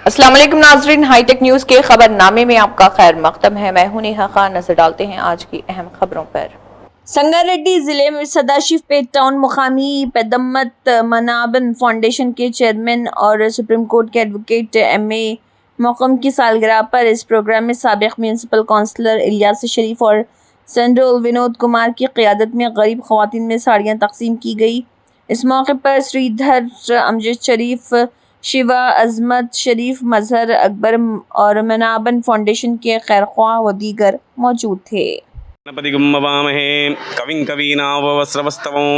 अस्सलाम वालेकुम नाजरीन, हाईटेक न्यूज के खबरनामे में आपका खैर मकदम है। मैं हूं नेहा खान। नजर डालते हैं आज की अहम खबरों पर। संगारेड्डी जिले में सदाशिवपेट टाउन मुकामी पेदम्मत मनाबन फाउंडेशन के चेयरमैन और सुप्रीम कोर्ट के एडवोकेट एम.ए. मौकम की सालगिरह पर इस प्रोग्राम में साबिक म्यूनसिपल काउंसलर इलियास शरीफ और सेंड्रोल विनोद कुमार की क़ियादत में गरीब ख़वातीन में साड़ियाँ तकसीम की गई। इस मौके पर श्रीधर अमजद शरीफ, शिवा अजमत शरीफ, मजहर अकबर और मनाबन फाउंडेशन के खैरख्वाह व दीगर मौजूद थे। गणपतिगुम्मवामहे कविं कवीनावस्रवस्तवं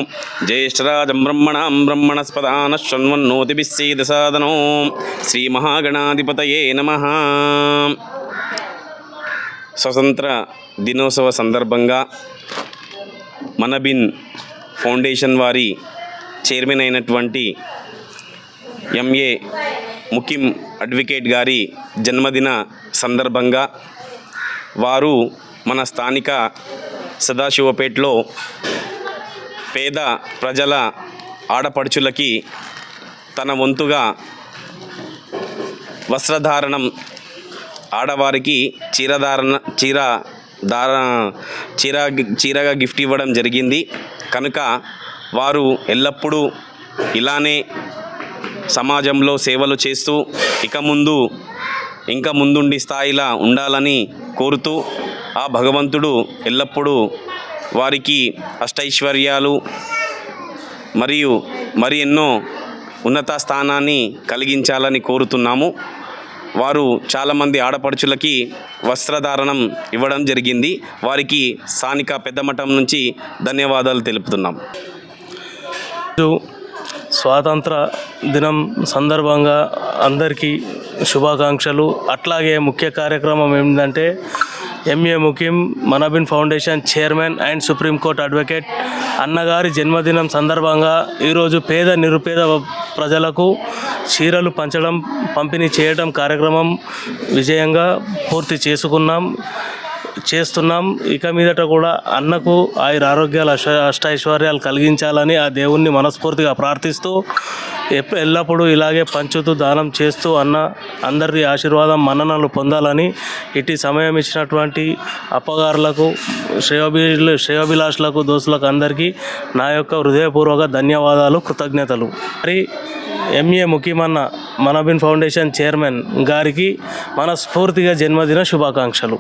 ज्येष्ठराजं ब्रह्मणां ब्रह्मणस्पदानः शृण्वन्नोतिभिस्सीदसादनो श्रीमहागणाधिपतये नमः। స్వతంత్ర దినోత్సవ సందర్భంగా మనబిన్ ఫౌండేషన్ వారి చైర్మన్ అయినటువంటి ఎంఏ ముకిం అడ్వకేట్ గారి జన్మదిన సందర్భంగా వారు మన స్థానిక సదాశివపేటలో పేద ప్రజల ఆడపడుచులకి తన వంతుగా వస్త్రధారణం, ఆడవారికి చీరగా గిఫ్ట్ ఇవ్వడం జరిగింది. కనుక వారు ఎల్లప్పుడూ ఇలానే సమాజంలో సేవలు చేస్తూ ఇంకా ముందుండి స్థాయిలా ఉండాలని కోరుతూ ఆ భగవంతుడు ఎల్లప్పుడూ వారికి అష్టైశ్వర్యాలు మరియు మరి ఎన్నో ఉన్నత స్థానాన్ని కలిగించాలని కోరుతున్నాము. వారు చాలామంది ఆడపడుచులకి వస్త్రధారణం ఇవ్వడం జరిగింది. వారికి స్థానిక పెద్దమఠం నుంచి ధన్యవాదాలు తెలుపుతున్నాం. స్వాతంత్ర దినం సందర్భంగా అందరికీ శుభాకాంక్షలు. అట్లాగే ముఖ్య కార్యక్రమం ఏంటంటే ఎంఏ ముకిం మనబిన్ foundation chairman and supreme court advocate అన్నగారి జన్మదినం సందర్భంగా ఈరోజు పేద నిరుపేద ప్రజలకు చీరలు పంపిణీ చేయడం కార్యక్రమం విజయంగా పూర్తి చేస్తున్నాం. ఇక మీదట కూడా అన్నకు ఆయుర ఆరోగ్యాలు అష్టైశ్వర్యాలు కలిగించాలని ఆ దేవుణ్ణి మనస్ఫూర్తిగా ప్రార్థిస్తూ ఎల్లప్పుడూ ఇలాగే పంచుతూ దానం చేస్తూ అందరి ఆశీర్వాదం మన్ననలు పొందాలని ఇటు సమయం ఇచ్చినటువంటి అప్పగారులకు, శ్రేయోభిలాషులకు, దోస్తులకు అందరికీ నా యొక్క హృదయపూర్వక ధన్యవాదాలు, కృతజ్ఞతలు. మరి ఎంఏ ముఖ్యమన్న మనబిన్ ఫౌండేషన్ చైర్మన్ గారికి మనస్ఫూర్తిగా జన్మదిన శుభాకాంక్షలు.